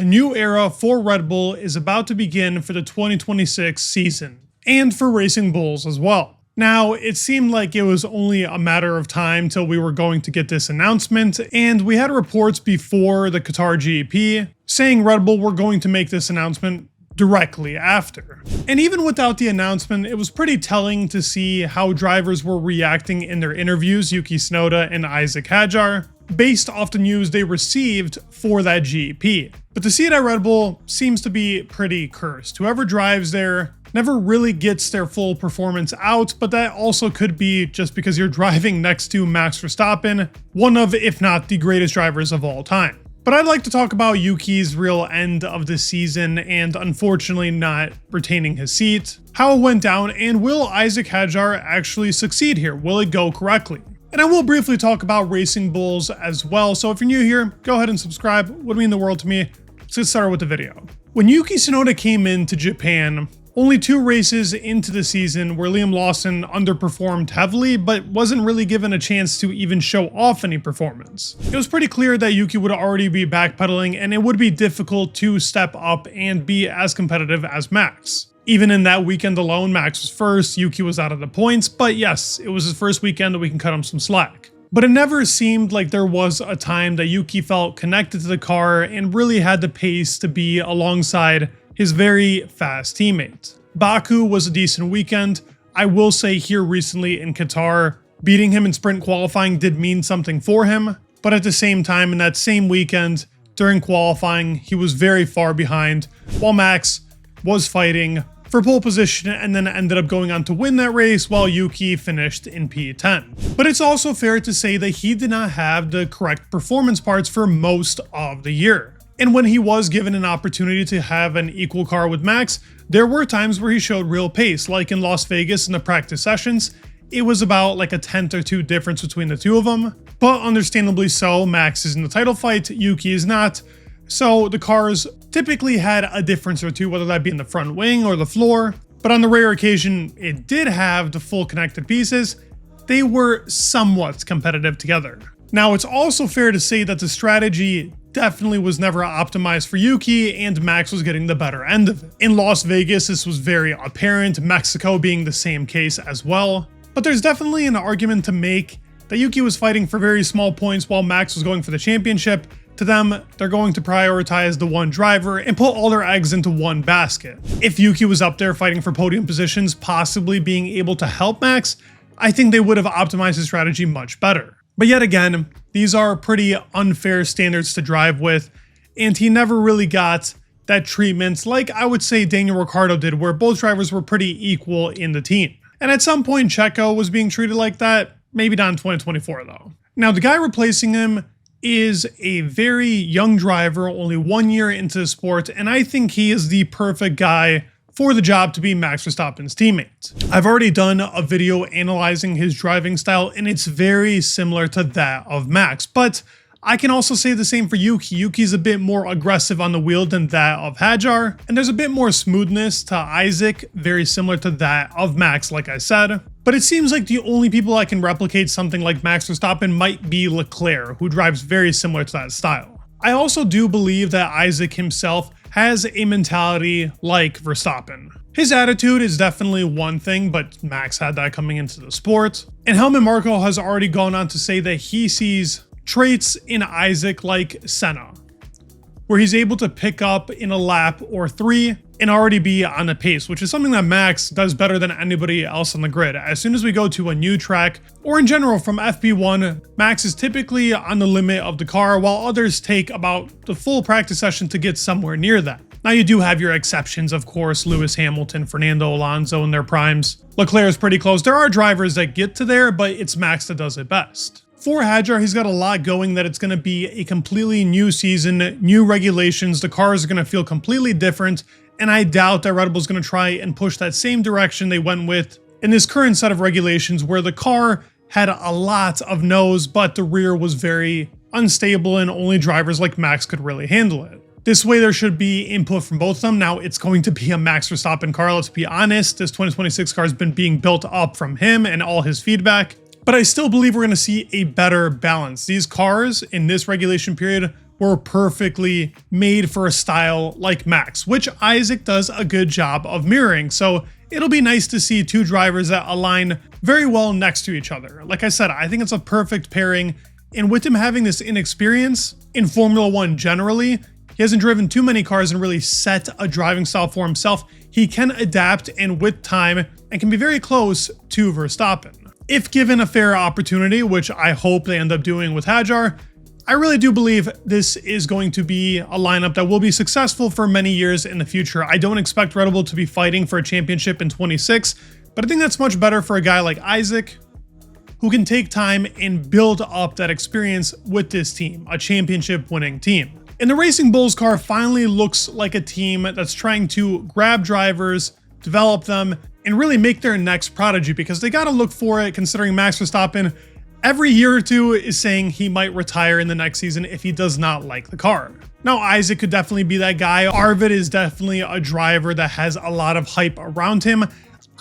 A new era for Red Bull is about to begin for the 2026 season, and for Racing Bulls as well. Now, it seemed like it was only a matter of time till we were going to get this announcement, and we had reports before the Qatar GP saying Red Bull were going to make this announcement directly after. And even without the announcement, it was pretty telling to see how drivers were reacting in their interviews, Yuki Tsunoda and Isack Hadjar, based off the news they received for that GP. But the seat at Red Bull seems to be pretty cursed. Whoever drives there never really gets their full performance out, but that also could be just because you're driving next to Max Verstappen, one of, if not the greatest drivers of all time. But I'd like to talk about Yuki's real end of the season and unfortunately not retaining his seat, how it went down, and will Isack Hadjar actually succeed here? Will it go correctly? And I will briefly talk about Racing Bulls as well, so if you're new here, go ahead and subscribe. It would mean the world to me. Let's get started with the video. When Yuki Tsunoda came into Japan, only 2 races into the season where Liam Lawson underperformed heavily, but wasn't really given a chance to even show off any performance. It was pretty clear that Yuki would already be backpedaling, and it would be difficult to step up and be as competitive as Max. Even in that weekend alone, Max was first, Yuki was out of the points, but yes, it was his first weekend that we can cut him some slack. But it never seemed like there was a time that Yuki felt connected to the car and really had the pace to be alongside his very fast teammate. Baku was a decent weekend. I will say here recently in Qatar, beating him in sprint qualifying did mean something for him, but at the same time in that same weekend, during qualifying, he was very far behind, while Max was fighting for pole position and then ended up going on to win that race while Yuki finished in P10. But it's also fair to say that he did not have the correct performance parts for most of the year. And when he was given an opportunity to have an equal car with Max, there were times where he showed real pace, like in Las Vegas in the practice sessions. It was about like a 10th or 2 difference between the two of them. But understandably so, Max is in the title fight, Yuki is not. So the cars typically had a difference or 2, whether that be in the front wing or the floor. But on the rare occasion it did have the full connected pieces, they were somewhat competitive together. Now, it's also fair to say that the strategy definitely was never optimized for Yuki, and Max was getting the better end of it. In Las Vegas, this was very apparent, Mexico being the same case as well. But there's definitely an argument to make that Yuki was fighting for very small points while Max was going for the championship. To them, they're going to prioritize the one driver and put all their eggs into one basket. If Yuki was up there fighting for podium positions, possibly being able to help Max, I think they would have optimized his strategy much better. But yet again, these are pretty unfair standards to drive with, and he never really got that treatment like I would say Daniel Ricciardo did, where both drivers were pretty equal in the team. And at some point, Checo was being treated like that, maybe not in 2024 though. Now, the guy replacing him is a very young driver, only 1 year into the sport, and I think he is the perfect guy for the job to be Max Verstappen's teammate. I've already done a video analyzing his driving style, and it's very similar to that of Max, but I can also say the same for Yuki. Yuki's a bit more aggressive on the wheel than that of Hadjar, and there's a bit more smoothness to Isack, very similar to that of Max, like I said. But it seems like the only people that can replicate something like Max Verstappen might be Leclerc, who drives very similar to that style. I also do believe that Isack himself has a mentality like Verstappen. His attitude is definitely one thing, but Max had that coming into the sport. And Helmut Marko has already gone on to say that he sees traits in Isack like Senna, where he's able to pick up in a lap or 3 and already be on the pace, which is something that Max does better than anybody else on the grid. As soon as we go to a new track, or in general from FP1, Max is typically on the limit of the car, while others take about the full practice session to get somewhere near that. Now, you do have your exceptions, of course, Lewis Hamilton, Fernando Alonso in their primes. Leclerc is pretty close. There are drivers that get to there, but it's Max that does it best. For Hadjar, he's got a lot going, that it's going to be a completely new season, new regulations, the cars are going to feel completely different, and I doubt that Red Bull's going to try and push that same direction they went with in this current set of regulations, where the car had a lot of nose, but the rear was very unstable and only drivers like Max could really handle it. This way there should be input from both of them. Now, it's going to be a Max Verstappen car, let's be honest. This 2026 car has been being built up from him and all his feedback. But I still believe we're going to see a better balance. These cars in this regulation period were perfectly made for a style like Max, which Isack does a good job of mirroring. So it'll be nice to see two drivers that align very well next to each other. Like I said, I think it's a perfect pairing. And with him having this inexperience in Formula One generally, he hasn't driven too many cars and really set a driving style for himself. He can adapt and with time and can be very close to Verstappen. If given a fair opportunity, which I hope they end up doing with Hadjar, I really do believe this is going to be a lineup that will be successful for many years in the future. I don't expect Red Bull to be fighting for a championship in 26, but I think that's much better for a guy like Isack, who can take time and build up that experience with this team, a championship winning team. And the Racing Bulls car finally looks like a team that's trying to grab drivers, develop them, and really make their next prodigy, because they got to look for it, considering Max Verstappen every year or two is saying he might retire in the next season if he does not like the car. Now, Isack could definitely be that guy. Arvid is definitely a driver that has a lot of hype around him.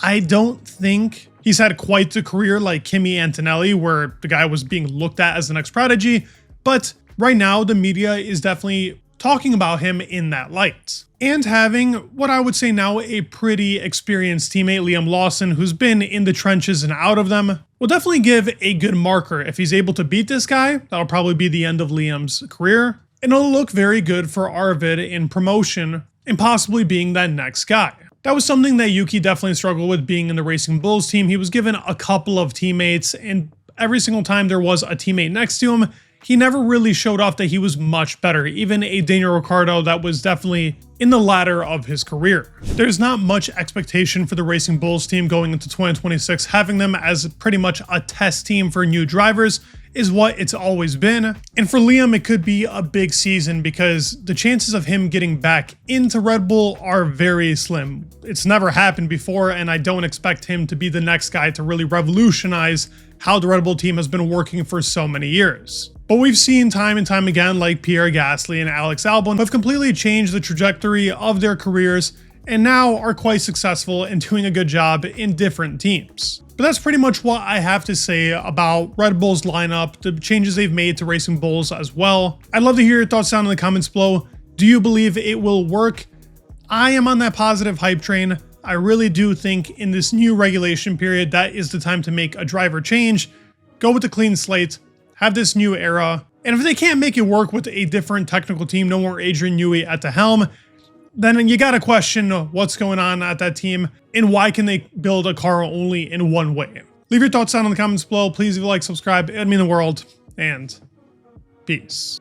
I don't think he's had quite the career like Kimi Antonelli, where the guy was being looked at as the next prodigy, but right now the media is definitely talking about him in that light. And having what I would say now a pretty experienced teammate, Liam Lawson, who's been in the trenches and out of them, will definitely give a good marker. If he's able to beat this guy, that'll probably be the end of Liam's career. And it'll look very good for Arvid in promotion and possibly being that next guy. That was something that Yuki definitely struggled with being in the Racing Bulls team. He was given a couple of teammates, and every single time there was a teammate next to him, he never really showed off that he was much better. Even a Daniel Ricciardo that was definitely in the ladder of his career. There's not much expectation for the Racing Bulls team going into 2026. Having them as pretty much a test team for new drivers is what it's always been. And for Liam, it could be a big season because the chances of him getting back into Red Bull are very slim. It's never happened before, and I don't expect him to be the next guy to really revolutionize how the Red Bull team has been working for so many years. But we've seen time and time again, like Pierre Gasly and Alex Albon, have completely changed the trajectory of their careers and now are quite successful and doing a good job in different teams. But that's pretty much what I have to say about Red Bull's lineup, the changes they've made to Racing Bulls as well. I'd love to hear your thoughts down in the comments below. Do you believe it will work? I am on that positive hype train. I really do think in this new regulation period, that is the time to make a driver change, go with a clean slate, have this new era. And if they can't make it work with a different technical team, no more Adrian Newey at the helm, then you got to question what's going on at that team and why can they build a car only in one way. Leave your thoughts down in the comments below. Please leave a like, subscribe, it would mean the world, and peace.